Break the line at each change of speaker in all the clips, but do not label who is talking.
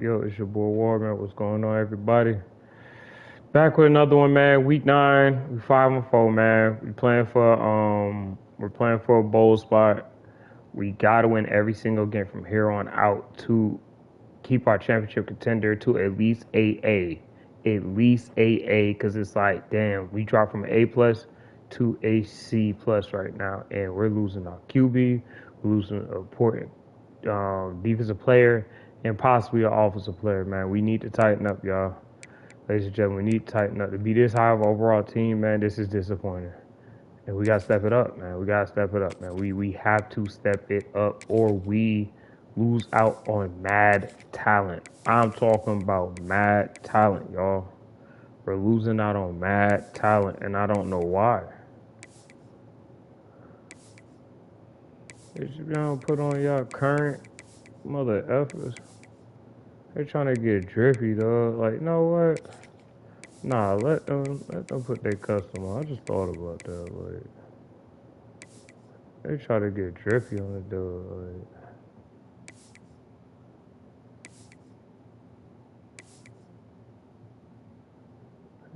Yo, it's your boy Warman. What's going on, everybody? Back with another one, man. Week 9, we 5-4, man. We're playing for a bowl spot. We gotta win every single game from here on out to keep our championship contender to at least AA, at least AA, because it's like, damn, we dropped from an A plus to a C plus right now, and we're losing our QB, we're losing an important defensive player, and possibly an offensive player. Man, we need to tighten up, y'all. Ladies and gentlemen, we need to tighten up. To be this high of an overall team, man, this is disappointing. And we gotta step it up, man. We gotta step it up, man. We have to step it up, or we lose out on mad talent. I'm talking about mad talent, y'all. We're losing out on mad talent, and I don't know why. If you gonna put on y'all current mother effers, they're trying to get drippy, dog. Like, you know what? Nah, let them put their custom on. I just thought about that. Like, they try to get drippy on the dog.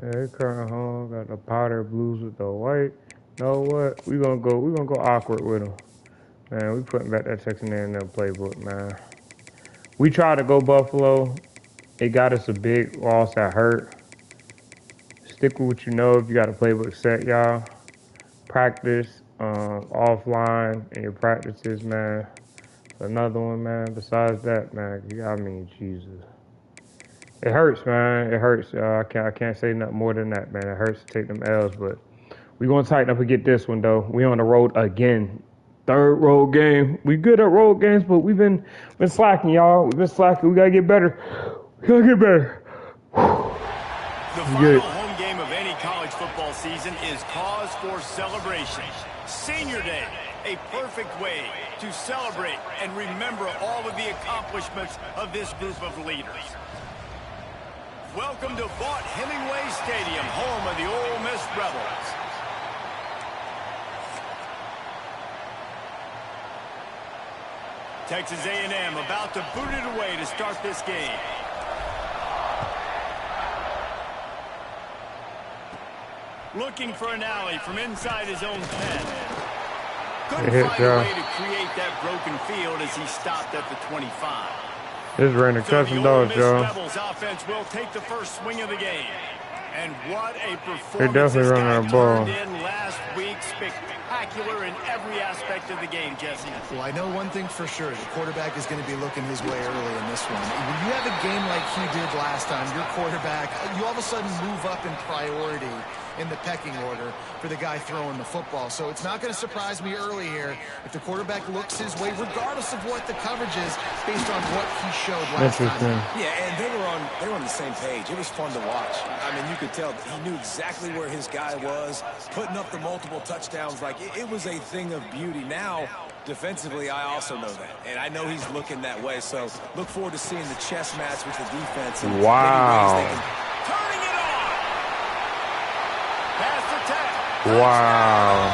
Like, yeah, current home got the powder blues with the white. Know what? We gonna go awkward with them. Man, we putting back that Texas A&M playbook, man. We tried to go Buffalo. It got us a big loss that hurt. Stick with what you know. If you got a playbook set, y'all. Practice offline in your practices, man. Another one, man. Besides that, man, I mean, Jesus. It hurts, man. It hurts. I can't say nothing more than that, man. It hurts to take them L's, but we gonna tighten up and get this one though. We on the road again. Third road game. We good at road games, but we've been slacking, y'all. We've been slacking. We gotta get better. We gotta get better.
The final home game of any college football season is cause for celebration. Senior Day, a perfect way to celebrate and remember all of the accomplishments of this group of leaders. Welcome to Vaught-Hemingway Stadium, home of the Ole Miss Rebels. Texas A&M about to boot it away to start this game. Looking for an alley from inside his own 10. Couldn't find a way to create that broken field as he stopped at the 25.
This is random custom dogs, y'all.
Rebels offense will take the first swing of the game. And what a performance
They're definitely running the ball.
in last week. Spectacular in every aspect of the game, Jesse.
Well, I know one thing for sure. The quarterback is going to be looking his way early in this one. When you have a game like he did last time, your quarterback, you all of a sudden move up in priority in the pecking order for the guy throwing the football. So it's not going to surprise me early here if the quarterback looks his way, regardless of what the coverage is, based on what he showed last time.
Yeah, and they were on the same page. It was fun to watch. I mean, you could tell he knew exactly where his guy was, putting up the multiple touchdowns. Like, it was a thing of beauty. Now, defensively, I also know that. And I know he's looking that way. So look forward to seeing the chess match with the defense. And
wow.
Turning it on. Pass attack.
Wow.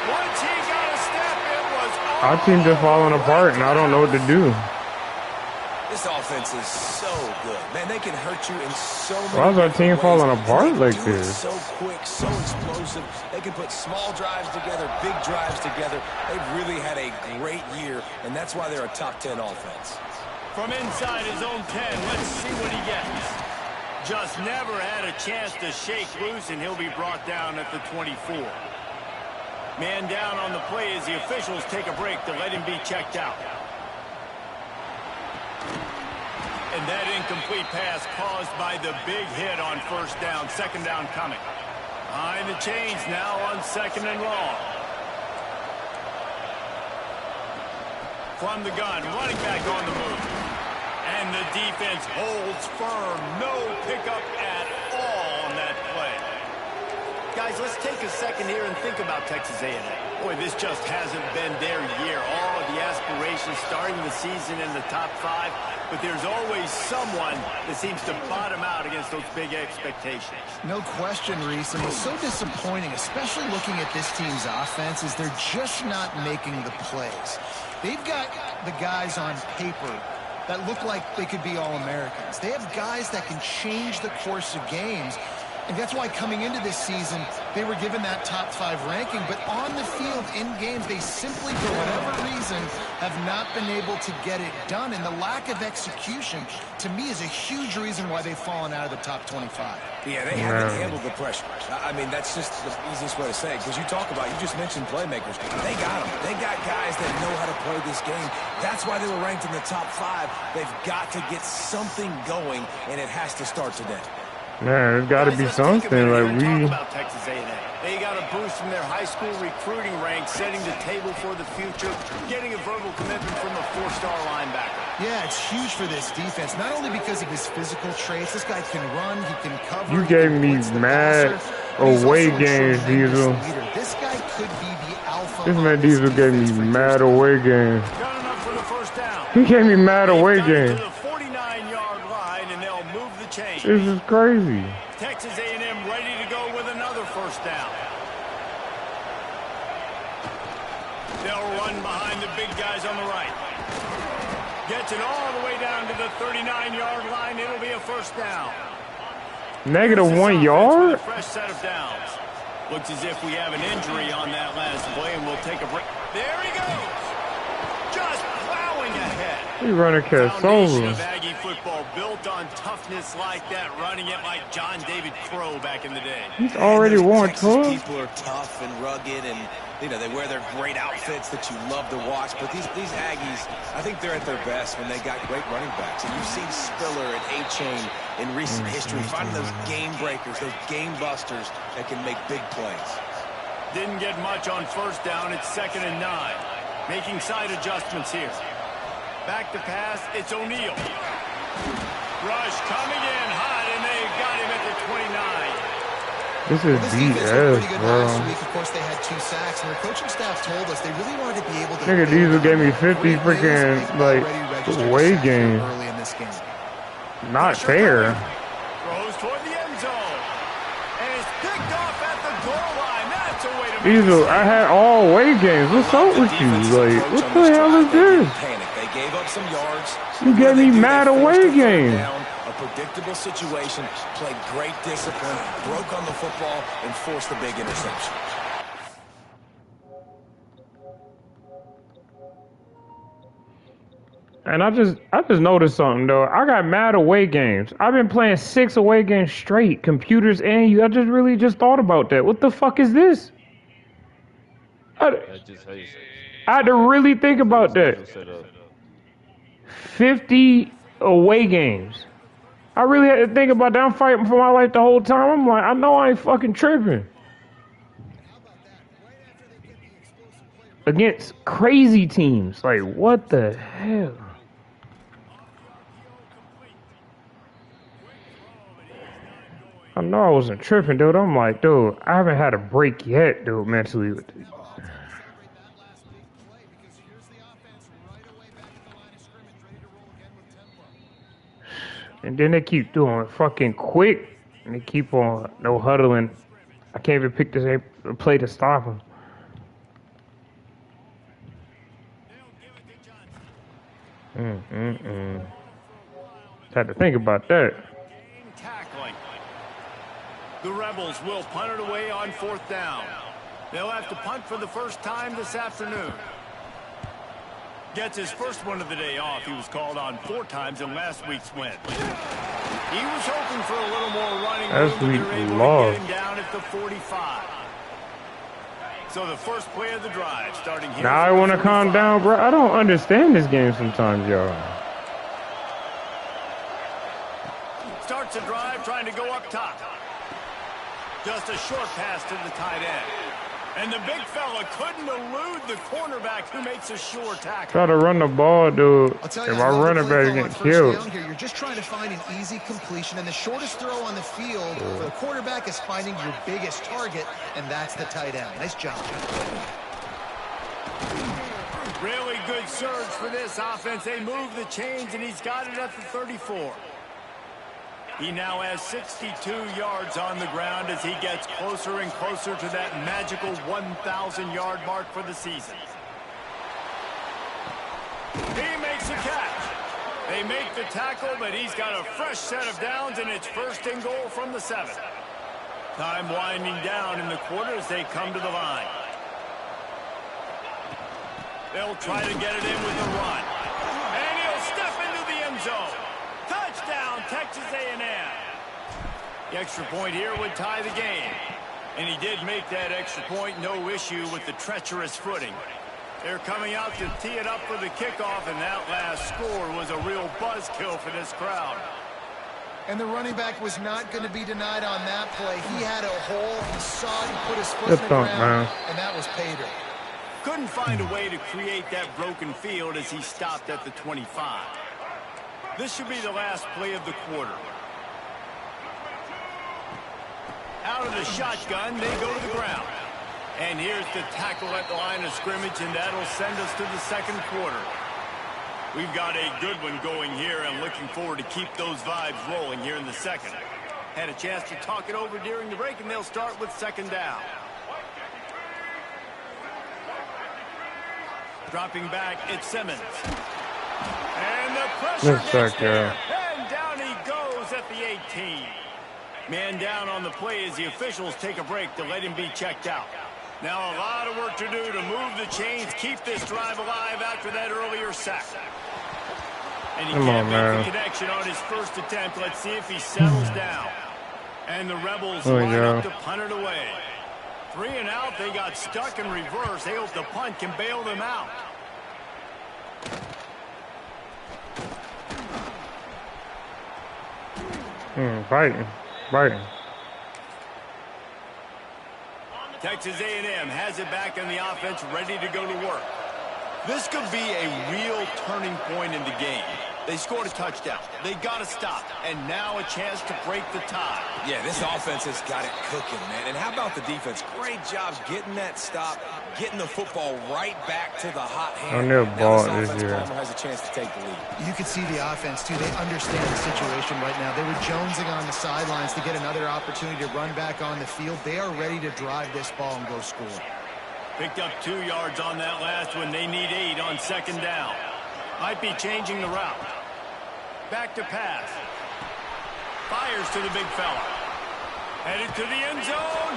Once he got a step, it was
Our team just falling apart, and I don't know what to do.
This offense is so good. Man, they can hurt you in so many
Why is our team
ways.
falling apart like
They do it
this?
so quick, so explosive. They can put small drives together, big drives together. They've really had a great year, and that's why they're a top 10 offense.
from inside his own 10. Let's see what he gets. Just never had a chance to shake loose, and he'll be brought down at the 24. Man down on the play as the officials take a break to let him be checked out. And that incomplete pass caused by the big hit on first down. Second down coming. Behind the chains now on second and long. From the gun, running back on the move. And the defense holds firm. No pickup at all on that play. Guys, let's take a second here and think about Texas A&M. Boy, this just hasn't been their year. All of the aspirations starting the season in the top 5, but there's always someone that seems to bottom out against those big expectations.
No question, Reese. And what's so disappointing, especially looking at this team's offense, is they're just not making the plays. They've got the guys on paper that look like they could be All-Americans. They have guys that can change the course of games. And that's why coming into this season, they were given that top 5 ranking. But on the field, in games, they simply, for whatever reason, have not been able to get it done. And the lack of execution, to me, is a huge reason why they've fallen out of the top 25.
Yeah, they haven't handled the pressure. I mean, that's just the easiest way to say it. Because you talk about, you just mentioned playmakers. They got them. They got guys that know how to play this game. That's why they were ranked in the top 5. They've got to get something going, and it has to start today.
Man, there's got to be something. Like,
talk about Texas A&M. They got a boost from their high school recruiting ranks, setting the table for the future, getting a verbal commitment from a 4-star linebacker.
Yeah, it's huge for this defense, not only because of his physical traits. This guy can run, he can cover.
You gave me mad away games, Diesel.
This guy could be the alpha.
This man Diesel gave me mad away games.
Got enough for the first down.
He gave me mad away games.
To the 49-yard line, and they'll move the chains.
This is crazy.
Texas A&M ready to go with another first down. They'll run behind the big guys on the right. Gets it all the way down to the 39-yard line. It'll be a first down.
-1 yard?
Fresh set of downs. Looks as if we have an injury on that last play, and we'll take a break. There he goes. Just plowing ahead.
He running
Foundation of
Cassova.
Aggie football built on toughness like that, running it like John David Crow back in the day.
He's already won
Texas
12.
people are tough and rugged, and you know they wear their great outfits that you love to watch. But these Aggies, I think they're at their best when they got great running backs. And you've seen Spiller and A-Chain in recent history finding those game breakers, those game busters that can make big plays.
Didn't get much on first down. It's 2nd and 9. Making side adjustments here. Back to pass. It's O'Neal. Rush coming in hot, and they've got him at the 29.
This is BS, bro.
Last week, of course, they had 2 sacks, and their coaching staff told us they really wanted to be able to.
Nigga, Diesel gave me 50 freaking, like, away games.
Early in this game.
Not fair.
Throws toward the end zone. And it's picked off at the goal line. That's a way to
Diesel, I had all away games. What's up with you? Like, what the hell is this?
They gave up some yards.
You gave me mad away games.
A predictable situation, played great discipline, broke on the football, and forced the big interception.
And I just noticed something though. I got mad away games. I've been playing 6 away games straight, computers and you. I just thought about that. What the fuck is this? I had to really think about that. 50 away games. I really had to think about that. I'm fighting for my life the whole time. I'm like, I know I ain't fucking tripping. Against crazy teams. Like, what the hell? I know I wasn't tripping, dude. I'm like, dude, I haven't had a break yet, dude, mentally. With this. And then they keep doing fucking quick. And they keep on no huddling. I can't even pick this play to stop them. Had to think about that.
Tackling. The Rebels will punt it away on 4th down. They'll have to punt for the first time this afternoon. Gets his first one of the day off. He was called on 4 times in last week's win. He was hoping for a little more running room, but they're able to get him down at the 45. So the first play of the drive starting here.
Now I want to calm down, bro. I don't understand this game sometimes, y'all.
Starts a drive trying to go up top. Just a short pass to the tight end. And the big fella couldn't elude the cornerback who makes a sure tackle.
Try to run the ball, dude. If I run it back, get killed.
Here, you're just trying to find an easy completion, and the shortest throw on the field for the quarterback is finding your biggest target, and that's the tight end. Nice job.
Really good surge for this offense. They move the chains, and he's got it at the 34. He now has 62 yards on the ground as he gets closer and closer to that magical 1,000-yard mark for the season. He makes a catch. They make the tackle, but he's got a fresh set of downs, and it's 1st and goal from the 7. Time winding down in the quarter as they come to the line. They'll try to get it in with a run. And he'll step into the end zone. Touchdown, Texas A&M. The extra point here would tie the game. And he did make that extra point, no issue with the treacherous footing. They're coming out to tee it up for the kickoff, and that last score was a real buzzkill for this crowd.
And the running back was not going to be denied on that play. He had a hole, he saw it, he put his foot in the ground, and that was pay dirt.
Couldn't find a way to create that broken field as he stopped at the 25. This should be the last play of the quarter. Out of the shotgun, they go to the ground. And here's the tackle at the line of scrimmage, and that'll send us to the 2nd quarter. We've got a good one going here, and looking forward to keep those vibes rolling here in the 2nd. Had a chance to talk it over during the break, and they'll start with 2nd down. Dropping back, it's Simmons. And the pressure gets there, and down he goes at the 18. Man down on the play as the officials take a break to let him be checked out. Now a lot of work to do to move the chains, keep this drive alive after that earlier sack. And he can't make the connection on his first attempt. Let's see if he settles down. And the Rebels line up to punt it away. 3 and out, they got stuck in reverse. They hope the punt can bail them out.
Fighting.
Texas A&M has it back in the offense, ready to go to work. This could be a real turning point in the game. They scored a touchdown. They got to stop. And now a chance to break the tie.
Yeah, this offense has got it cooking, man. And how about the defense? Great job getting that stop, getting the football right back to the hot hand.
Now
this offense, Palmer, has a chance to take the lead.
You could see the offense, too. They understand the situation right now. They were jonesing on the sidelines to get another opportunity to run back on the field. They are ready to drive this ball and go score.
Picked up 2 yards on that last one. They need 8 on 2nd down. Might be changing the route. Back to pass. Fires to the big fella. Headed to the end zone.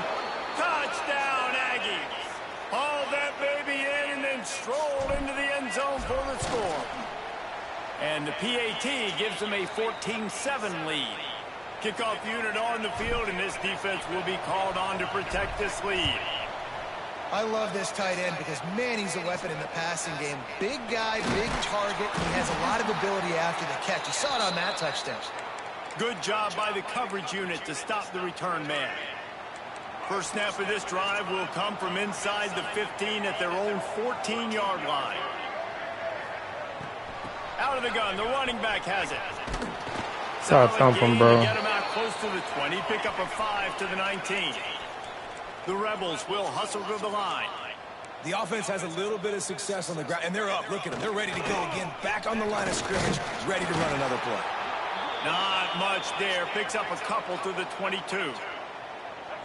Touchdown, Aggies. Hauled that baby in and then strolled into the end zone for the score. And the PAT gives them a 14-7 lead. Kickoff unit on the field, and this defense will be called on to protect this lead.
I love this tight end because, man, he's a weapon in the passing game. Big guy, big target. He has a lot of ability after the catch. You saw it on that touchdown.
Good job by the coverage unit to stop the return man. First snap of this drive will come from inside the 15 at their own 14-yard line. Out of the gun, the running back has it. Solid gain to get him out close to the 20, pick up a 5 to the 19. The Rebels will hustle to the line.
The offense has a little bit of success on the ground, and they're up. Look at them. They're ready to go again. Back on the line of scrimmage, ready to run another play.
Not much there. Picks up a couple to the 22.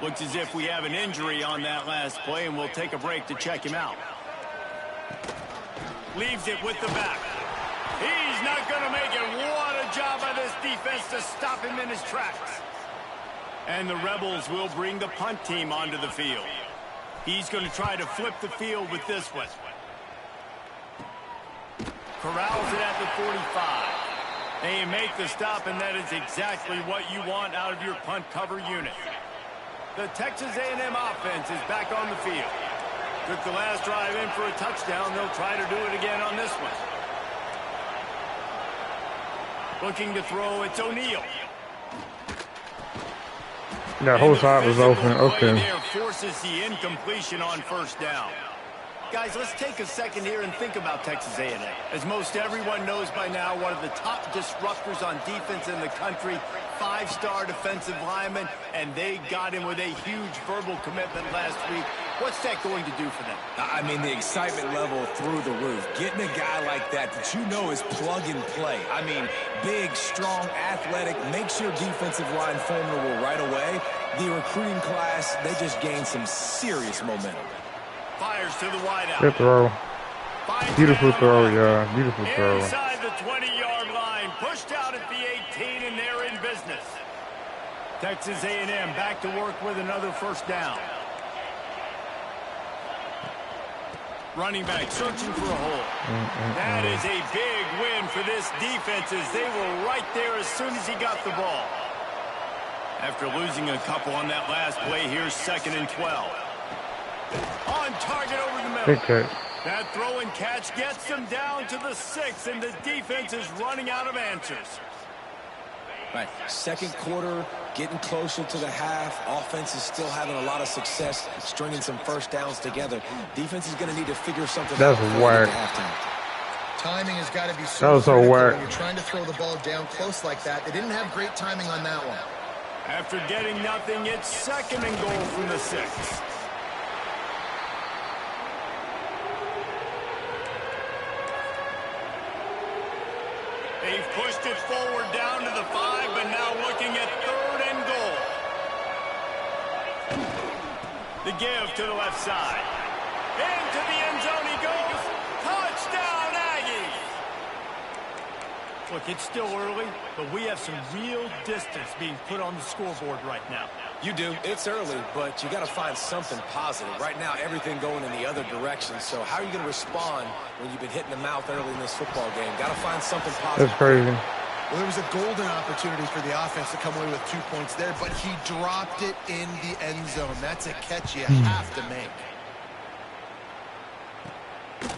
Looks as if we have an injury on that last play, and we'll take a break to check him out. Leaves it with the back. He's not going to make it. What a job by this defense to stop him in his tracks. And the Rebels will bring the punt team onto the field. He's going to try to flip the field with this one. Corrals it at the 45. They make the stop, and that is exactly what you want out of your punt cover unit. The Texas A&M offense is back on the field. Took the last drive in for a touchdown. They'll try to do it again on this one. Looking to throw, it's O'Neal.
That whole side was open. Okay.
Forces the incompletion on first down. Guys, let's take a second here and think about Texas A&M. As most everyone knows by now, one of the top disruptors on defense in the country, 5-star defensive lineman, and they got him with a huge verbal commitment last week. What's that going to do for them?
I mean, the excitement level through the roof. Getting a guy like that you know is plug and play. I mean, big, strong, athletic, makes your defensive line formidable right away. The recruiting class, they just gained some serious momentum.
Fires to the wideout.
Good throw. Beautiful throw, yeah. Beautiful throw.
Inside the 20-yard line, pushed out at the 18, and they're in business. Texas A&M back to work with another first down. Running back searching for a hole. That is a big win for this defense as they were right there as soon as he got the ball. After losing a couple on that last play, here's 2nd and 12. On target over the middle. That throw and catch gets them down to the 6, and the defense is running out of answers.
Right, second quarter, getting closer to the half. Offense is still having a lot of success stringing some first downs together. Defense is going to need to figure something out.
That's whack.
Timing has got to be so critical when you're trying to throw the ball down close like that. They didn't have great timing on that one.
After getting nothing, it's 2nd and goal from the 6. They've pushed it forward down to the 5, but now looking at 3rd and goal. The give to the left side. Into the end zone he goes. Touchdown, Aggies! Look, it's still early, but we have some real distance being put on the scoreboard right now.
You do. It's early, but you got to find something positive. Right now, everything going in the other direction. So how are you going to respond when you've been hitting the mouth early in this football game? Got to find something positive.
That's crazy.
Well, there was a golden opportunity for the offense to come away with 2 points there, but he dropped it in the end zone. That's a catch you have to make.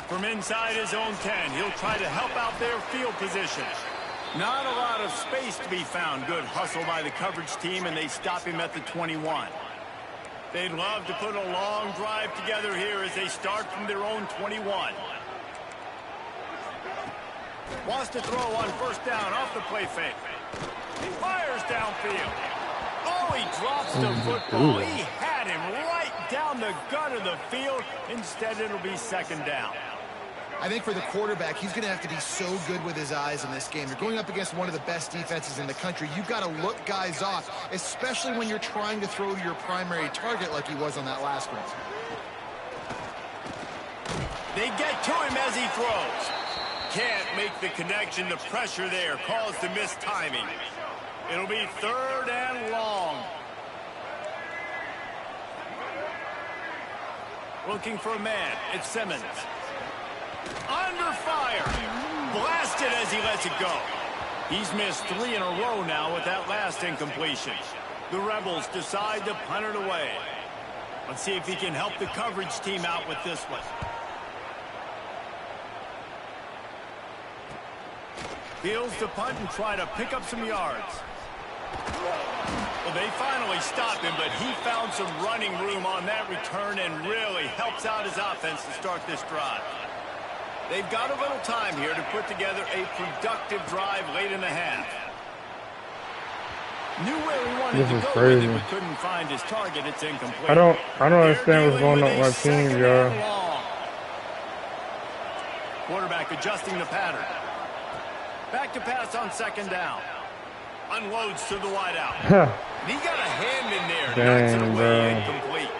From inside his own 10, he'll try to help out their field position. Not a lot of space to be found. Good hustle by the coverage team, and they stop him at the 21. They'd love to put a long drive together here as they start from their own 21. Wants to throw on first down off the play fake. He fires downfield. Oh, he drops the football. He had him right down the gut of the field. Instead, it'll be 2nd down.
I think for the quarterback, he's going to have to be so good with his eyes in this game. You're going up against one of the best defenses in the country. You've got to look guys off, especially when you're trying to throw to your primary target like he was on that last one.
They get to him as he throws. Can't make the connection. The pressure there caused the missed timing. It'll be 3rd and long. Looking for a man. It's Simmons. Under fire. Blasted as he lets it go. He's missed 3 in a row now with that last incompletion. The Rebels decide to punt it away. Let's see if he can help the coverage team out with this one. Fields to punt and try to pick up some yards. Well, they finally stopped him, but he found some running room on that return and really helps out his offense to start this drive. They've got a little time here to put together a productive drive late in the half. Knew where he wanted to go with it, but couldn't find his target. It's incomplete.
I don't understand what's going on with my team, y'all.
Quarterback adjusting the pattern. Back to pass on 2nd down. Unloads to the wideout. He got a hand in there. Knocks it away, incomplete.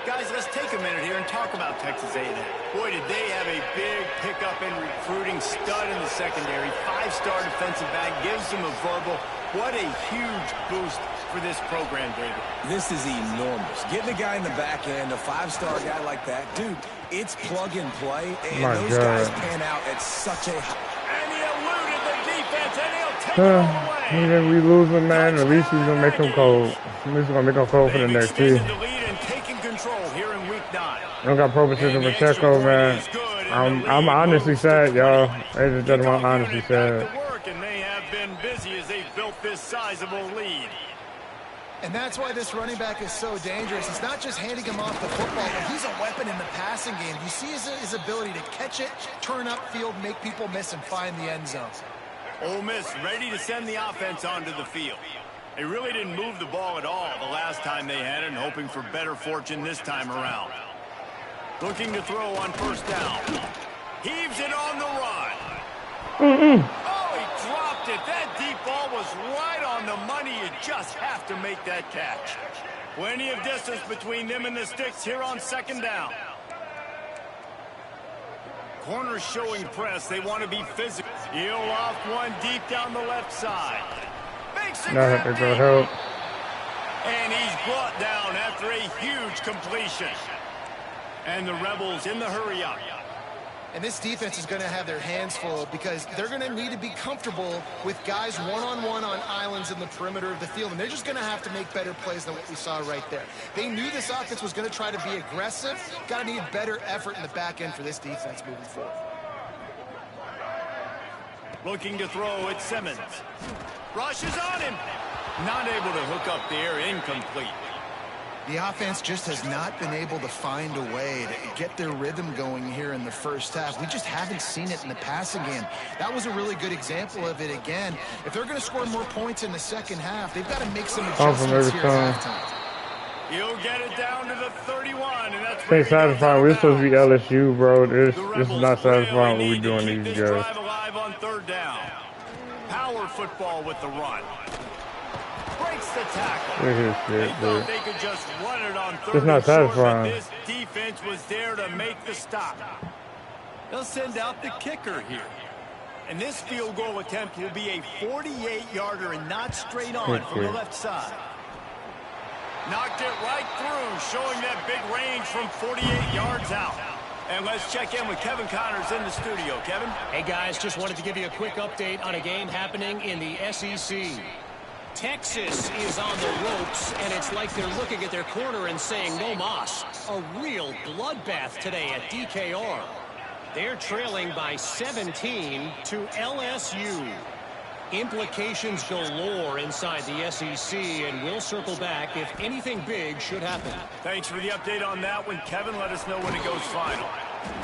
Guys, let's take a minute here and talk about Texas A&M. Boy, did they have a big pickup in recruiting. Stud in the secondary. 5-star defensive back. Gives them a verbal. What a huge boost for this program, David.
This is enormous. Getting a guy in the back end, a 5-star guy like that. Dude, it's plug and play. And those guys pan out at such a high.
And he eluded the defense, and he'll take it all away.
Even we losing, man, at least he's going to make him cold. At least he's going to make him cold for the next team.
Here in week 9.
I don't got proposition for Checo, man. I'm honestly sad, y'all. Ladies and gentlemen, I'm honestly sad.
And they have been busy as they built this sizable lead.
And that's why this running back is so dangerous. It's not just handing him off the football, but he's a weapon in the passing game. You see his ability to catch it, turn upfield, make people miss, and find the end zone.
Ole Miss ready to send the offense onto the field. They really didn't move the ball at all the last time they had it, and hoping for better fortune this time around. Looking to throw on first down. Heaves it on the run. Oh, he dropped it. That deep ball was right on the money. You just have to make that catch. Plenty of distance between them and the sticks here on 2nd down. corners showing press. They want to be physical. He'll off one deep down the left side. Makes it
Now have to go help.
and he's brought down after a huge completion. And the Rebels in the hurry up.
And this defense is going to have their hands full because they're going to need to be comfortable with guys one-on-one on islands in the perimeter of the field. And they're just going to have to make better plays than what we saw right there. They knew this offense was going to try to be aggressive. Got to need better effort in the back end for this defense moving forward.
Looking to throw at Simmons. Rushes on him. Not able to hook up there. Incomplete.
The offense just has not been able to find a way to get their rhythm going here in the first half. We just haven't seen it in the passing game. That was a really good example of it again. If they're going to score more points in the second half, they've got to make some adjustments here at halftime.
He'll get it down to the 31, and that's
Ain't satisfying. We're supposed to be LSU, bro. This is not satisfying what we're doing these guys.
Drive alive on third down. Power football with the run. Breaks the tackle. They thought they could just run it on third and short, but this defense was there to make the stop. They'll send out the kicker here. And this field goal attempt will be a 48-yarder and not straight on from the left side. Knocked it right through, showing that big range from 48 yards out. And let's check in with Kevin Connors in the studio. Kevin?
Hey, guys, just wanted to give you a quick update on a game happening in the SEC. Texas is on the ropes, and it's like they're looking at their corner and saying, no mas. A real bloodbath today at DKR. They're trailing by 17 to LSU. Implications galore inside the SEC, and we'll circle back if anything big should happen.
Thanks for the update on that one, Kevin. Let us know when it goes final.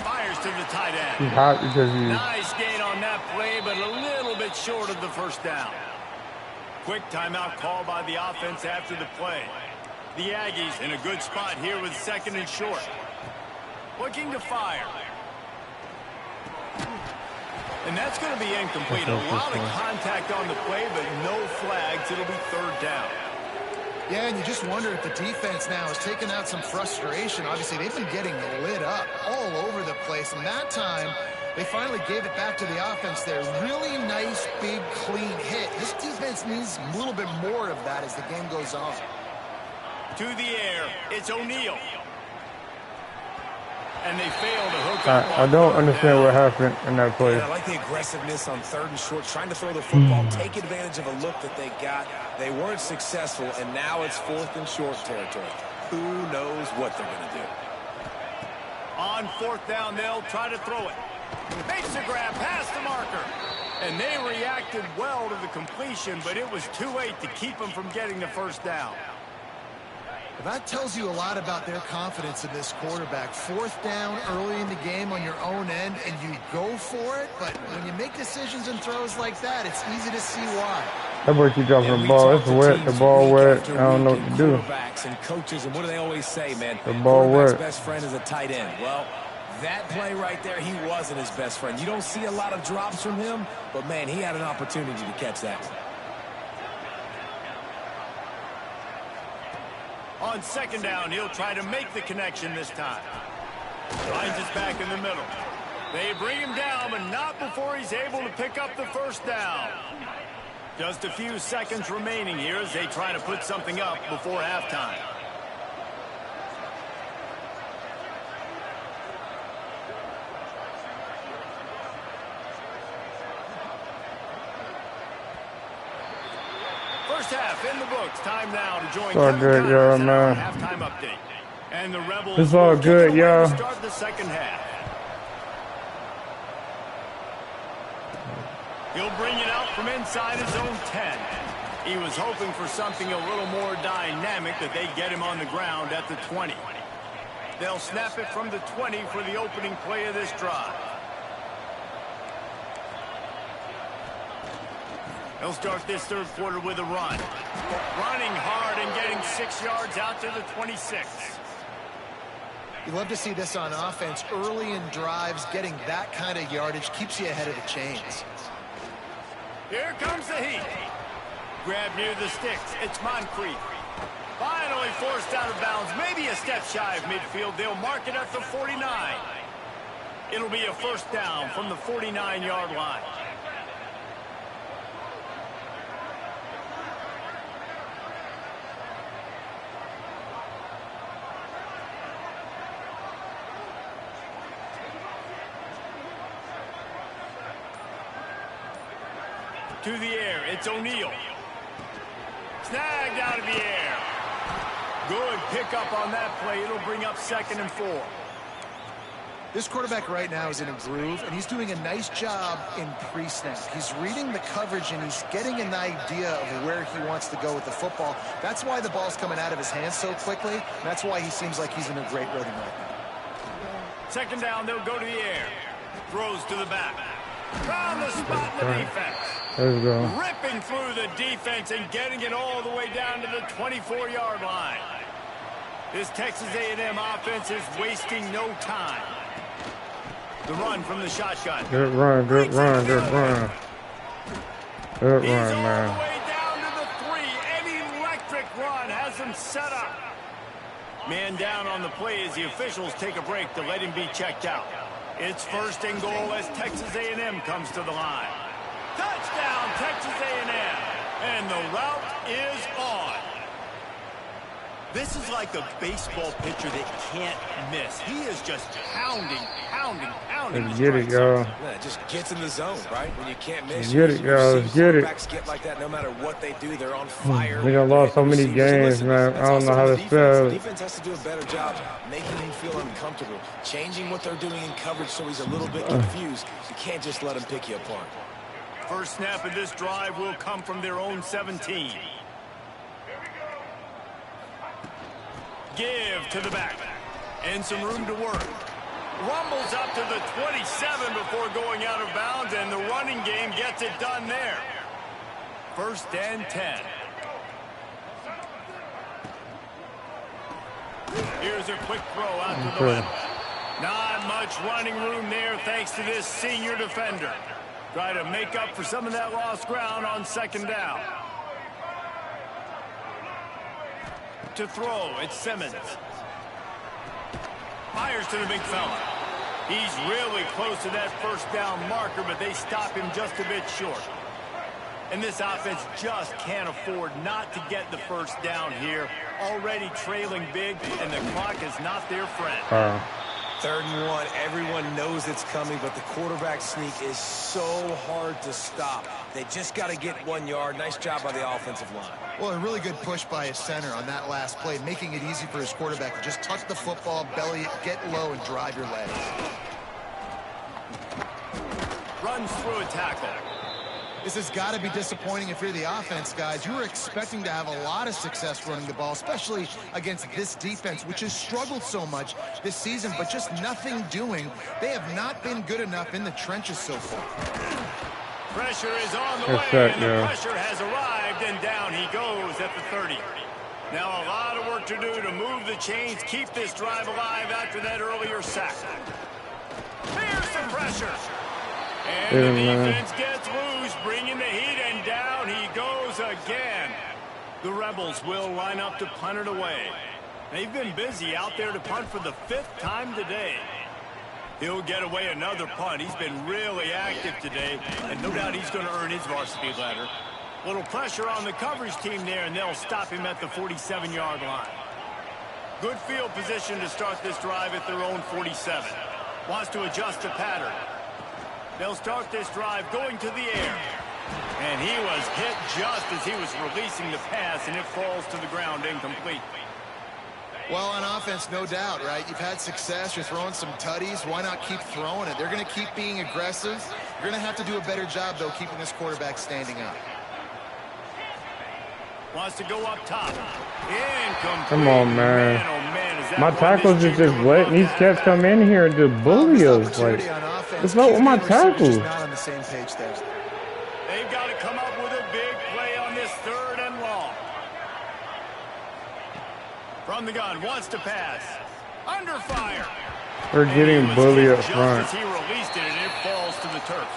Fires to the tight end.
He's hot because he's...
Nice gain on that play, but a little bit short of the first down. Quick timeout call by the offense after the play. The Aggies in a good spot here with second and short. Looking to fire. And that's going to be incomplete. A lot of contact on the play, but no flags. It'll be third down.
Yeah, and you just wonder if the defense now is taking out some frustration. Obviously, they've been getting lit up all over the place. And that time, they finally gave it back to the offense there. Really nice, big, clean hit. This defense needs a little bit more of that as the game goes on.
To the air, it's O'Neal. And they fail to hook up.
I don't understand what happened in that play.
Yeah, I like the aggressiveness on third and short, trying to throw the football, take advantage of a look that they got. They weren't successful, and now it's fourth and short territory. Who knows what they're going to do?
On fourth down, they'll try to throw it. Makes a grab past the marker. And they reacted well to the completion, but it was too late to keep them from getting the first down.
That tells you a lot about their confidence in this quarterback. Fourth down early in the game on your own end, and you go for it. But when you make decisions and throws like that, it's easy to see why.
That boy keep dropping the ball. It's wet. The ball wet. I don't know what to do.
Quarterbacks and coaches, and what do they always say, man?
The ball wet.
Best friend is a tight end. Well, that play right there, he wasn't his best friend. You don't see a lot of drops from him, but, man, he had an opportunity to catch that one.
On second down, he'll try to make the connection this time. Finds his back in the middle. They bring him down, but not before he's able to pick up the first down. Just a few seconds remaining here as they try to put something up before halftime. First half in the books. Time now to join
all good, y'all, man.
Halftime update. And the Rebels
it's all good, y'all.
Start the second half. He'll bring it out from inside his own 10. He was hoping for something a little more dynamic, that they'd get him on the ground at the 20. They'll snap it from the 20 for the opening play of this drive. He'll start this third quarter with a run. Running hard and getting 6 yards out to the 26.
You love to see this on offense. Early in drives, getting that kind of yardage keeps you ahead of the chains.
Here comes the heat. Grab near the sticks. It's Moncrief. Finally forced out of bounds. Maybe a step shy of midfield. They'll mark it at the 49. It'll be a first down from the 49-yard line. To the air, it's O'Neal. Snagged out of the air. Good pickup on that play. It'll bring up 2nd and 4.
This quarterback right now is in a groove, and he's doing a nice job in pre-snap. He's reading the coverage, and he's getting an idea of where he wants to go with the football. That's why the ball's coming out of his hands so quickly, and that's why he seems like he's in a great rhythm right now.
2nd down, they'll go to the air. Throws to the back. Found the spot in the defense.
There we go.
Ripping through the defense and getting it all the way down to the 24-yard line. This Texas A&M offense is wasting no time. The run from the shotgun.
Good run, good run, good run. Good
He's
run,
all
man.
the way down to the 3. An electric run has him set up. Man down on the play as the officials take a break to let him be checked out. It's 1st and goal as Texas A&M comes to the line. Touchdown, Texas A&M. And the route is on. This is like a baseball pitcher that can't miss. He is just pounding.
Let's get it, y'all.
Yeah, it just gets in the zone, right? When you can't miss.
Get it, y'all. Let's get it.
Quarterbacks get like that no matter what they do. They're on fire.
We done lost so many games, man. I don't know how to spell.
The defense has to do a better job making him feel uncomfortable, changing what they're doing in coverage so he's a little bit confused. You can't just let him pick you apart.
First snap of this drive will come from their own 17. Give to the back. And some room to work. Rumbles up to the 27 before going out of bounds, and the running game gets it done there. 1st and 10. Here's a quick throw out to the left. Not much running room there thanks to this senior defender. Try to make up for some of that lost ground on 2nd down. To throw, it's Simmons. Fires to the big fella. He's really close to that 1st down marker, but they stop him just a bit short. And this offense just can't afford not to get the 1st down here. Already trailing big, and the clock is not their friend.
3rd and 1, everyone knows it's coming, but the quarterback sneak is so hard to stop. They just got to get 1 yard. Nice job by the offensive line.
Well, a really good push by his center on that last play, making it easy for his quarterback to just tuck the football, belly it, get low, and drive your legs.
Runs through a tackle.
This has got to be disappointing if you're the offense, guys. You were expecting to have a lot of success running the ball, especially against this defense, which has struggled so much this season, but just nothing doing. They have not been good enough in the trenches so far.
Pressure is on the way, and the pressure has arrived, and down he goes at the 30. Now a lot of work to do to move the chains, keep this drive alive after that earlier sack. Here's some pressure. And the defense gets loose, bringing the heat, and down he goes again. The Rebels will line up to punt it away. They've been busy out there to punt for the 5th time today. He'll get away another punt. He's been really active today, and no doubt he's going to earn his varsity letter. Little pressure on the coverage team there, and they'll stop him at the 47-yard line. Good field position to start this drive at their own 47. Wants to adjust the pattern. They'll start this drive going to the air. And he was hit just as he was releasing the pass, and it falls to the ground incomplete.
Well, on offense, no doubt, right? You've had success. You're throwing some tutties. Why not keep throwing it? They're going to keep being aggressive. You're going to have to do a better job, though, keeping this quarterback standing up.
Wants to go up top. Incomplete.
Come on, man.
Oh, man,
my tackles is just letting these cats come in here and just bully us. Like, it's not with my tackles.
Not on the same page there.
They've got to come up with a big play on this 3rd and long. From the gun, wants to pass. Under fire.
We're getting bullied up front.
Just as he released it, and it falls to the turf.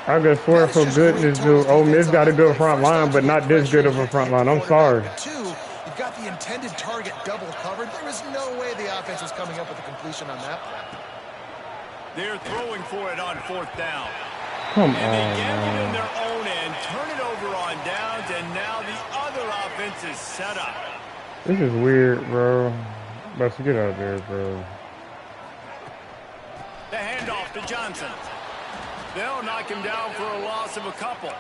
I just swear for goodness, dude. Ole Miss got a good front line, but not this good of a front line. I'm sorry.
You've got the intended target double covered. There is no way the offense was coming up with a completion on that play.
They're throwing for it on 4th down.
Come
And they
on,
get it in
man.
their own end, turn it over on downs, and now the other offense is set up.
This is weird, bro. Let's get out there, bro.
The handoff to Johnson. They'll knock him down for a loss of a couple.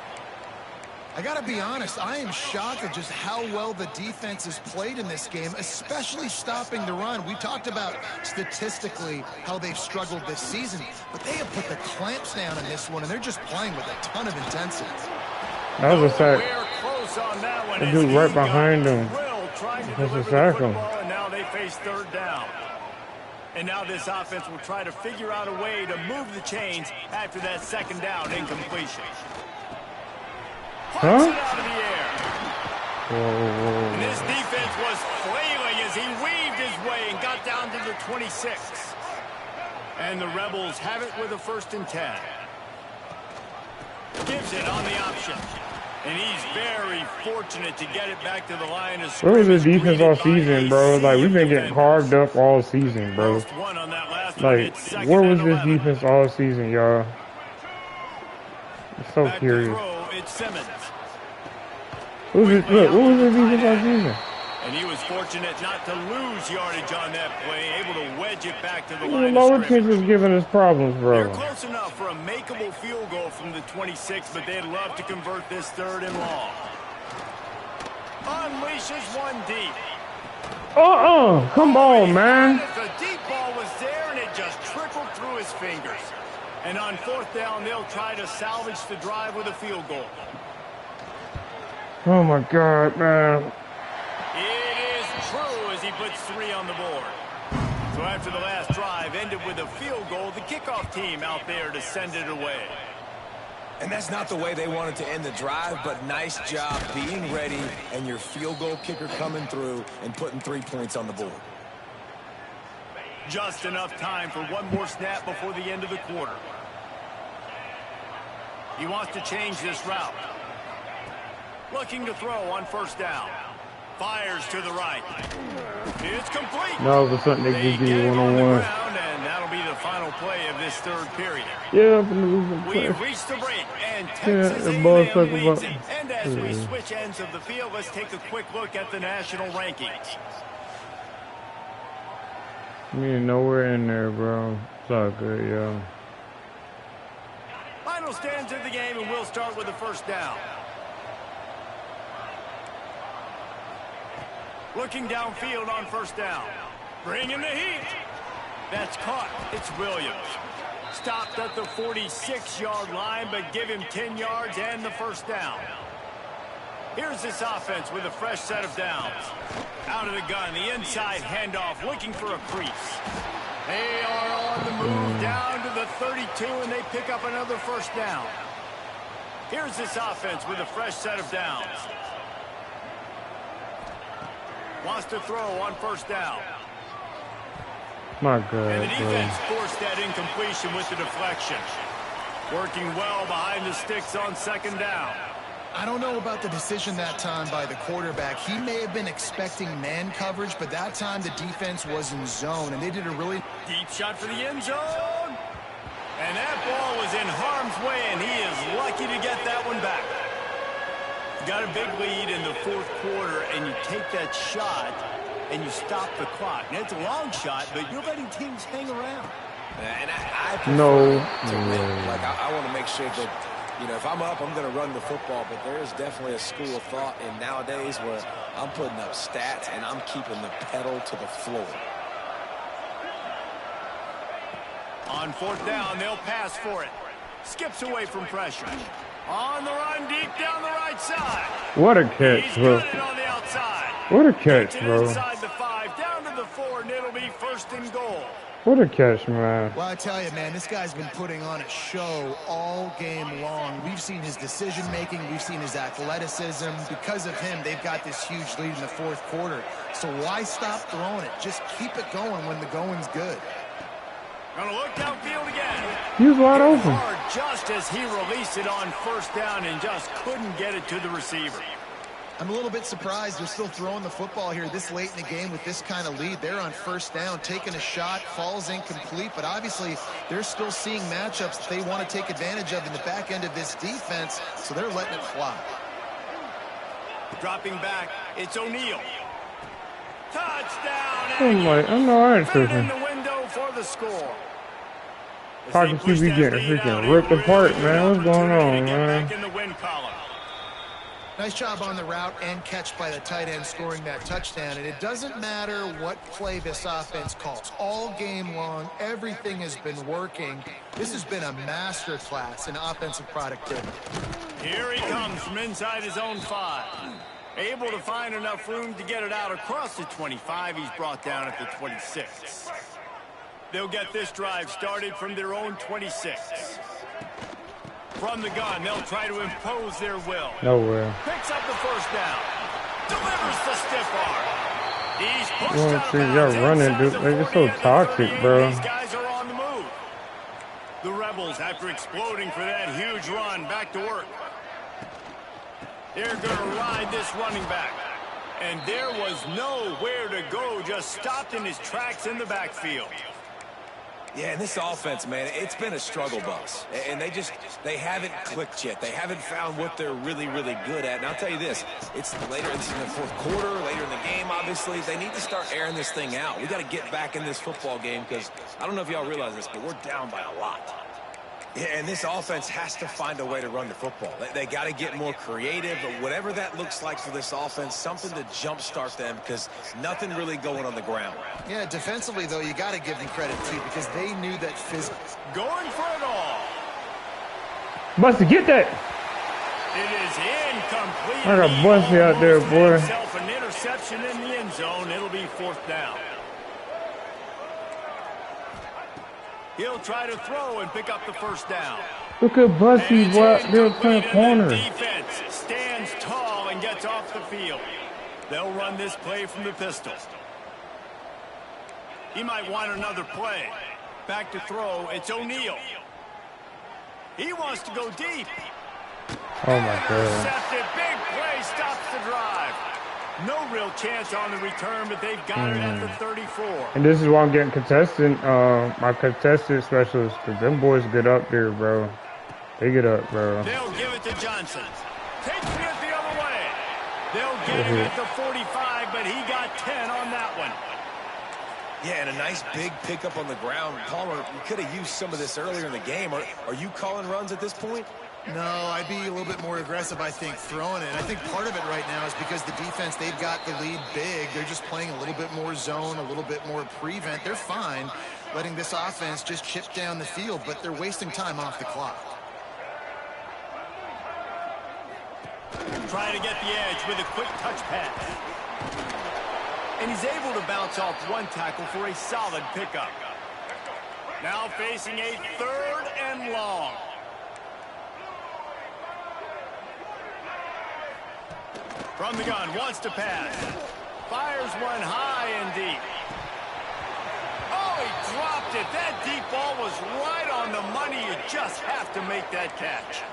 I got to be honest, I am shocked at just how well the defense has played in this game, especially stopping the run. We talked about statistically how they've struggled this season, but they have put the clamps down in this one, and they're just playing with a ton of intensity.
That was a sack.
Close on that one.
The dude right behind him.
That's a sack. And now they face 3rd down. And now this offense will try to figure out a way to move the chains after that 2nd down incompletion. Punts it out of the air.
Whoa.
And this defense was flailing as he weaved his way and got down to the 26. And the Rebels have it with a 1st and 10. Gives it on the option. And he's very fortunate to get it back to the line of
Where was
scrimmage.
the defense all season, bro? Like, we've been getting carved up all season, bro. Like, where was this defense all season, y'all? I'm so curious.
It's Simmons.
Look, what was the defense all season?
And he was fortunate not to lose yardage on that play, able to wedge it back to the
The
line
lower
of
teams
scrimmage.
was giving us problems,
They're
bro.
close enough for a makeable field goal from the 26, but they'd love to convert this 3rd and long. Unleashes one deep.
Come on, man.
The deep ball was there, and it just trickled through his fingers. And on 4th down, they'll try to salvage the drive with a field goal.
Oh, my God, man.
It is true as he puts 3 on the board. So after the last drive ended with a field goal, the kickoff team out there to send it away.
And that's not the way they wanted to end the drive, but nice job being ready and your field goal kicker coming through and putting 3 points on the board.
Just enough time for one more snap before the end of the quarter. He wants to change this route. Looking to throw on 1st down. Fires to the right. It's complete.
No, it was something they
They
could do
get it on the
one-on-one.
ground, and that'll be the final play of this 3rd period.
Yeah, I'm gonna lose the
We've
play.
reached the break, and Texas
the
A&M
ball talk
leads
about-
it. And as we switch ends of the field, let's take a quick look at the national rankings.
Me ain't nowhere in there, bro. It's all good, yo.
Final stands of the game, and we'll start with the 1st down. Looking downfield on 1st down. Bringing the heat. That's caught. It's Williams. Stopped at the 46-yard line, but give him 10 yards and the 1st down. Here's this offense with a fresh set of downs. Out of the gun, the inside handoff, looking for a crease. They are on the move down to the 32, and they pick up another 1st down. Here's this offense with a fresh set of downs. Wants to throw on 1st down.
My
And the
God, bro.
defense forced that incompletion with the deflection. Working well behind the sticks on 2nd down.
I don't know about the decision that time by the quarterback. He may have been expecting man coverage, but that time the defense was in zone, and they did a really
Deep shot for the end zone. And that ball was in harm's way, and he is lucky to get that one back. Got a big lead in the 4th quarter, and you take that shot, and you stop the clock. Now, it's a long shot, but you're letting teams hang around.
And I prefer
No.
to win. Like, I want to make sure that, you know, if I'm up, I'm going to run the football, but there is definitely a school of thought in nowadays where I'm putting up stats and I'm keeping the pedal to the floor.
On 4th down, they'll pass for it. Skips away from pressure. On the run, deep down the right side.
What a catch,
He's
bro.
got it on the outside.
What a catch,
Gets it
bro.
inside the 5, down to the 4, and it'll be 1st and goal.
What a catch, man.
Well, I tell you, man, this guy's been putting on a show all game long. We've seen his decision-making. We've seen his athleticism. Because of him, they've got this huge lead in the 4th quarter. So why stop throwing it? Just keep it going when the going's good.
Gonna look downfield again.
He was wide open.
Hard just as he released it on 1st down and just couldn't get it to the receiver.
I'm a little bit surprised they're still throwing the football here this late in the game with this kind of lead. They're on first down, taking a shot, falls incomplete, but obviously they're still seeing matchups that they want to take advantage of in the back end of this defense, so they're letting it fly.
Dropping back, it's O'Neal. Touchdown!
I'm like, I'm not
in
tripping.
the window for the score.
How can you be getting freaking ripped apart, man? What's going on, man?
Back in the win column.
Nice job on the route and catch by the tight end scoring that touchdown. And it doesn't matter what play this offense calls. All game long, everything has been working. This has been a masterclass in offensive productivity.
Here he comes from inside his own 5. Able to find enough room to get it out across the 25. He's brought down at the 26. They'll get this drive started from their own 26. From the gun, they'll try to impose their will.
Nowhere.
Picks up the first down. Delivers the stiff arm. He's pushed
You
out
want
of
to see
bounds
y'all running,
inside
dude?
the
Like, it's
40
so
at the
toxic,
38.
bro.
These guys are on the move. The Rebels, after exploding for that huge run, back to work. They're going to ride this running back. And there was nowhere to go, just stopped in his tracks in the backfield.
Yeah, and this offense, man, it's been a struggle bus. And they haven't clicked yet. They haven't found what they're really, really good at. And I'll tell you this, it's later in the fourth quarter, later in the game, obviously. They need to start airing this thing out. We got to get back in this football game because I don't know if y'all realize this, but we're down by a lot. Yeah, and this offense has to find a way to run the football. They got to get more creative, but whatever that looks like for this offense, something to jumpstart them because nothing really going on the ground.
Yeah, defensively, though, you got to give them credit, too, because they knew that physical.
Going for it all.
Buster, get that!
It is incomplete.
I got Buster out there, boy.
Himself an interception in the end zone. It'll be 4th down. He'll try to throw and pick up the first down.
Look at Bussy, what? They're playing corner.
The defense stands tall and gets off the field. They'll run this play from the pistol. He might want another play. Back to throw. It's O'Neal. He wants to go deep.
Oh, my God.
Intercepted. Big play stops the drive. No real chance on the return, but they've got it at the 34.
And this is why I'm getting contested, my contested specialists, because them boys get up there, bro. They get up, bro.
They'll give it to Johnson. Taking it the other way. They'll get him at the 45, but he got 10 on that one.
Yeah, and a nice big pickup on the ground. Palmer, you could have used some of this earlier in the game. Are you calling runs at this point?
No, I'd be a little bit more aggressive, I think, throwing it. I think part of it right now is because the defense, they've got the lead big. They're just playing a little bit more zone, a little bit more prevent. They're fine letting this offense just chip down the field, but they're wasting time off the clock.
Trying to get the edge with a quick touch pass. And he's able to bounce off one tackle for a solid pickup. Now facing a 3rd and long. From the gun, wants to pass. Fires one high and deep. Oh, he dropped it. That deep ball was right on the money. You just have to make that catch.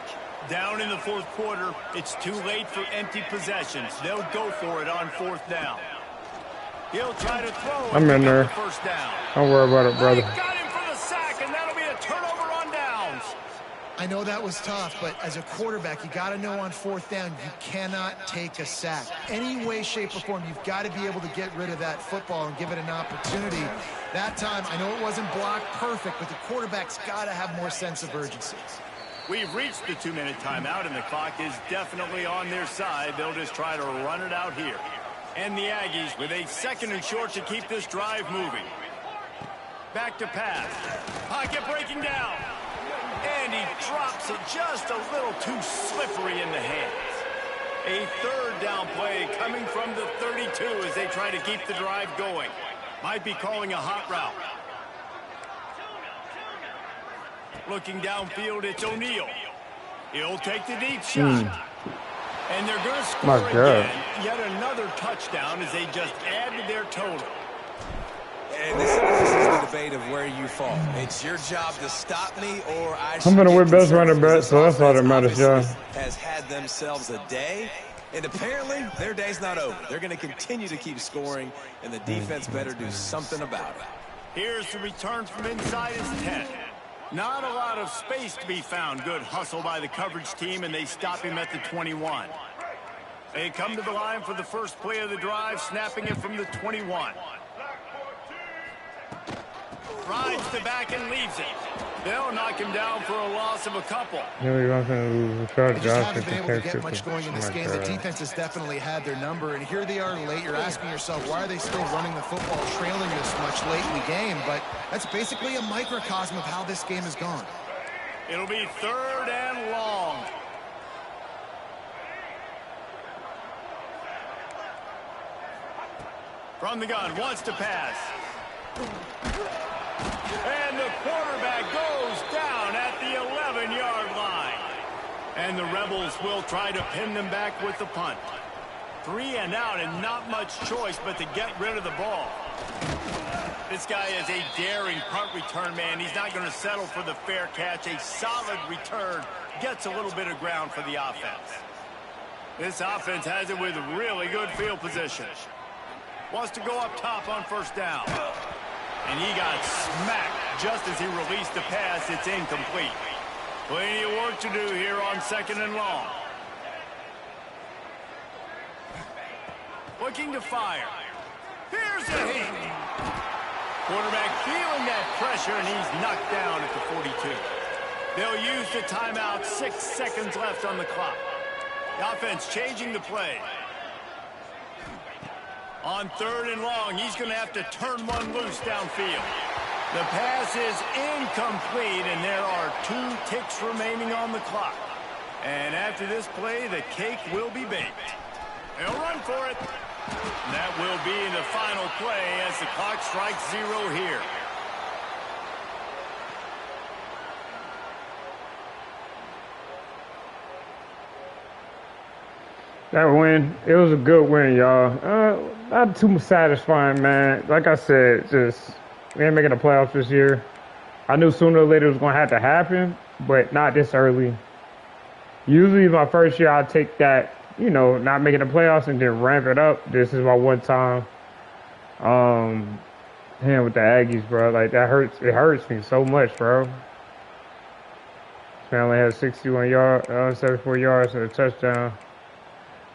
Down in the 4th quarter, it's too late for empty possessions. They'll go for it on 4th down. He'll try to throw.
I'm in there.
First down.
Don't worry about it, brother.
Got him for the sack, and that'll be a turnover on downs.
I know that was tough, but as a quarterback, you got to know on 4th down, you cannot take a sack. Any way, shape, or form, you've got to be able to get rid of that football and give it an opportunity. That time, I know it wasn't blocked perfect, but the quarterback's got to have more sense of urgency.
We've reached the 2-minute timeout, and the clock is definitely on their side. They'll just try to run it out here. And the Aggies with a 2nd and short to keep this drive moving. Back to pass. Pocket breaking down. And he drops it just a little too slippery in the hands. A 3rd down play coming from the 32 as they try to keep the drive going. Might be calling a hot route. Looking downfield, it's O'Neal. He'll take the deep shot. And they're going to score again. Yet another touchdown as they just add to their total.
And this is the debate of where you fall. It's your job to stop me, or
I'm going to win best running back, so that's all that matters, y'all.
Has had themselves a day. And apparently, their day's not over. They're going to continue to keep scoring, and the defense better do something about it.
Here's the return from inside his 10. Not a lot of space to be found. Good hustle by the coverage team, and they stop him at the 21. They come to the line for the first play of the drive, snapping it from the 21. Rides the back and leaves it. They'll knock him down for a loss of a couple.
They just haven't been able to get much going in this game. The defense has definitely had their number, and here they are late. You're asking yourself, why are they still running the football, trailing this much late in the game? But that's basically a microcosm of how this game has gone.
It'll be 3rd and long. From the gun, wants to pass. And the quarterback goes down at the 11-yard line. And the Rebels will try to pin them back with the punt. 3 and out, and not much choice but to get rid of the ball. This guy is a daring punt return man. He's not going to settle for the fair catch. A solid return gets a little bit of ground for the offense. This offense has it with really good field position. Wants to go up top on 1st down. And he got smacked just as he released the pass. It's incomplete. Plenty of work to do here on 2nd and long. Looking to fire. Here's a hit. Quarterback feeling that pressure, and he's knocked down at the 42. They'll use the timeout. 6 seconds left on the clock. The offense changing the play. On 3rd and long, he's going to have to turn one loose downfield. The pass is incomplete, and there are 2 ticks remaining on the clock. And after this play, the cake will be baked. They'll run for it. That will be the final play as the clock strikes 0 here.
That win, it was a good win, y'all. Not too satisfying, man. Like I said, we ain't making the playoffs this year. I knew sooner or later it was going to have to happen, but not this early. Usually my first year, I'll take that, not making the playoffs and then ramp it up. This is my one time. With the Aggies, bro. Like, that hurts. It hurts me so much, bro. This man only had 74 yards and a touchdown.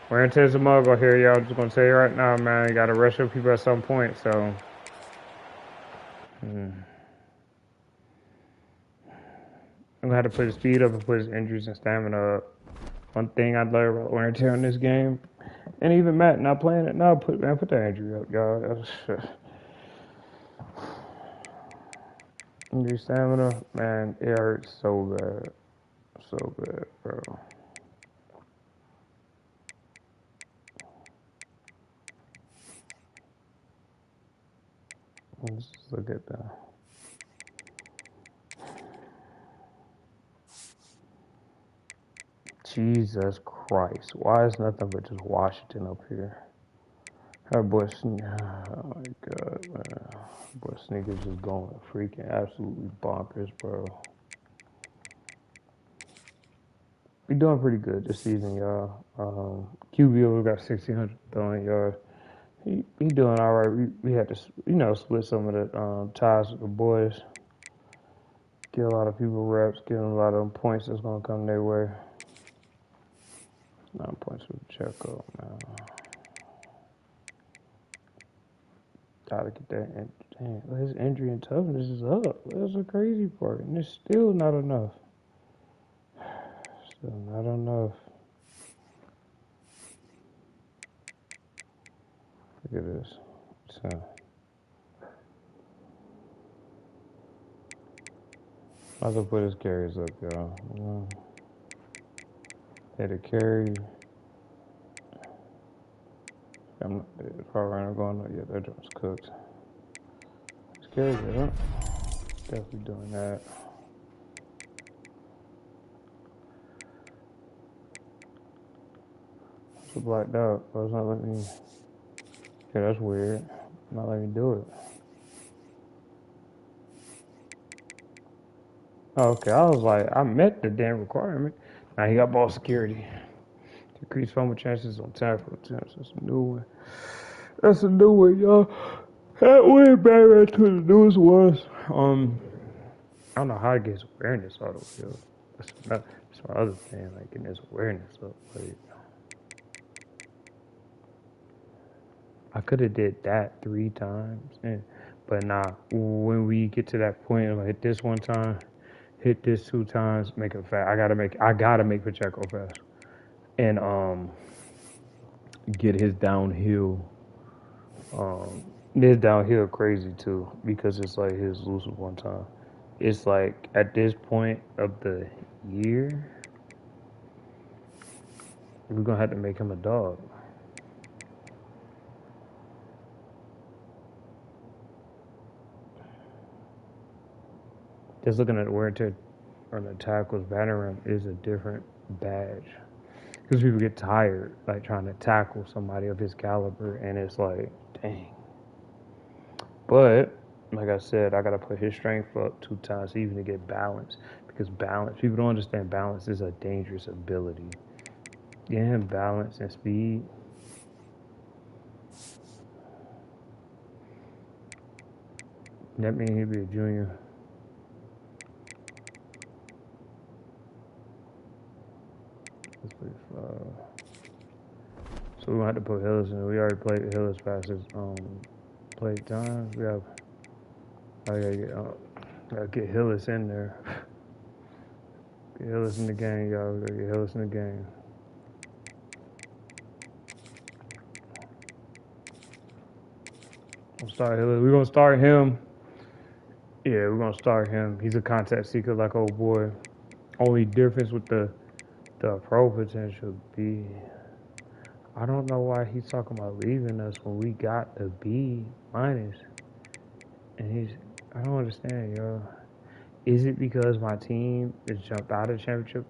We're into the muggle here, y'all. I'm just gonna tell you right now, man. You gotta rush your people at some point, so. I'm gonna have to put his speed up and put his injuries and stamina up. One thing I learned about wear and tear in this game, and even Matt not playing it, no, put that injury up, y'all. Injury stamina, man, it hurts so bad, bro. Let's just look at that. Jesus Christ. Why is nothing but just Washington up here? Her boy, oh my God, man. Boy, Sneakers just going freaking absolutely bonkers, bro. We doing pretty good this season, y'all. QB over got 1,600 throwing yards. He doing all right. We had to, split some of the ties with the boys. Get a lot of people reps, get them a lot of them points that's going to come their way. 9 points with Checo, man. Gotta get that. Damn, his injury and toughness is up. That's the crazy part. And it's still not enough. Still not enough. Look at this. So, might as well put his carries up, y'all. Had a carry. I'm not far around going up yet. That joint's cooked. His carries it up. Definitely doing that. It's blacked out. But it's not letting me. Yeah, that's weird. Not letting me do it. Oh, okay, I was like, I met the damn requirement. Now he got ball security. Decrease fumble chances on tackle attempts. That's a new one. That's a new one, y'all. That went back right to the newest ones. I don't know how to get his awareness out of the field. That's my other thing, like getting his awareness up. Like, I could have did that 3 times, but nah. When we get to that point, I'm gonna hit this 1 time, hit this 2 times, make it fast. I gotta make Pacheco fast, and get his downhill. His downhill crazy too because it's like his loose 1 time. It's like at this point of the year, we're gonna have to make him a dog. Just looking at the wear and tear on the tackles, batting ram is a different badge because people get tired like trying to tackle somebody of his caliber, and it's like, dang. But like I said, I gotta put his strength up 2 times even to get balance, because balance, people don't understand balance is a dangerous ability. Get him balance and speed. That means he'll be a junior. So we're gonna have to put Hillis in. We already played Hillis past his play times. Gotta get Hillis in there. Get Hillis in the game, y'all. We gotta get Hillis in the game. We'll start Hillis. We're gonna start him. Yeah, we're gonna start him. He's a contact seeker like old boy. Only difference with the pro potential be, I don't know why he's talking about leaving us when we got the B minus. And I don't understand, yo. Is it because my team has jumped out of championship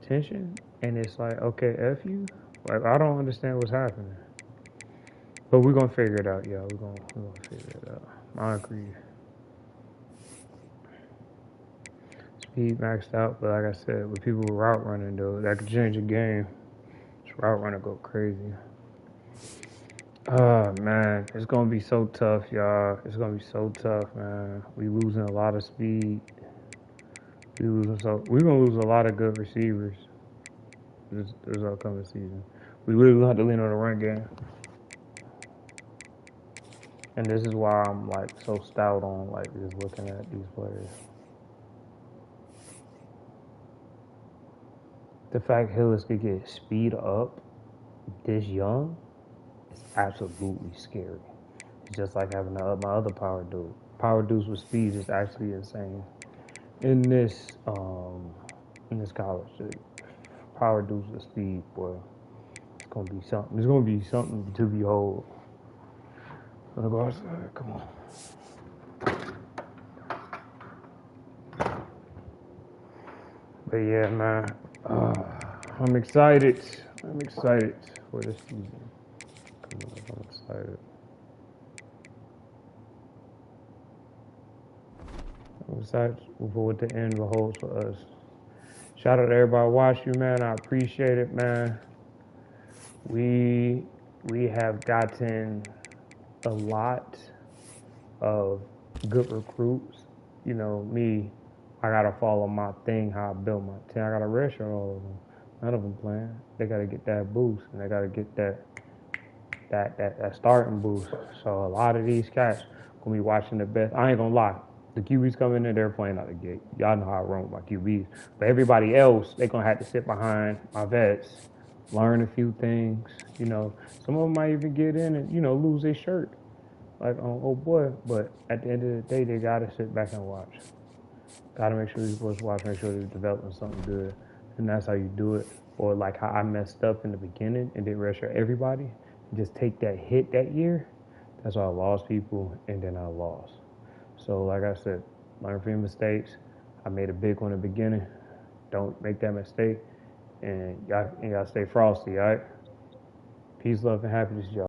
tension and it's like, okay, F you? Like, I don't understand what's happening. But we're gonna figure it out, y'all. We're gonna figure it out. I agree. Speed maxed out, but like I said, with people route running though, that could change the game. This route runner go crazy. Oh man, it's gonna be so tough, y'all. It's gonna be so tough, man. We losing a lot of speed. We're gonna lose a lot of good receivers this upcoming season. We really gonna have to lean on the run game. And this is why I'm like so stout on like just looking at these players. The fact Hillis could get speed up this young is absolutely scary. It's just like having my other power dude. Power dudes with speed is actually insane. In this college, power dudes with speed, boy, it's gonna be something. It's gonna be something to behold. I'm gonna go outside. Come on. But yeah, man, I'm excited. I'm excited for this season. Come on, I'm excited. I'm excited for what the end holds for us. Shout out to everybody watching, man. I appreciate it, man. We have gotten a lot of good recruits. You know, me, I gotta follow my thing, how I build my team. I gotta redshirt all of them. None of them playing. They gotta get that boost, and they gotta get that starting boost. So a lot of these cats gonna be watching the best. I ain't gonna lie. The QBs coming in, they're playing out the gate. Y'all know how I run with my QBs. But everybody else, they gonna have to sit behind my vets, learn a few things. You know, some of them might even get in and, you know, lose their shirt. Like, oh boy. But at the end of the day, they gotta sit back and watch. Gotta make sure these boys watch, make sure they're developing something good. And that's how you do it. Or like how I messed up in the beginning and didn't redshirt everybody. Just take that hit that year. That's why I lost people, and then I lost. So like I said, learn from your mistakes. I made a big one in the beginning. Don't make that mistake. And y'all stay frosty, all right? Peace, love, and happiness, y'all.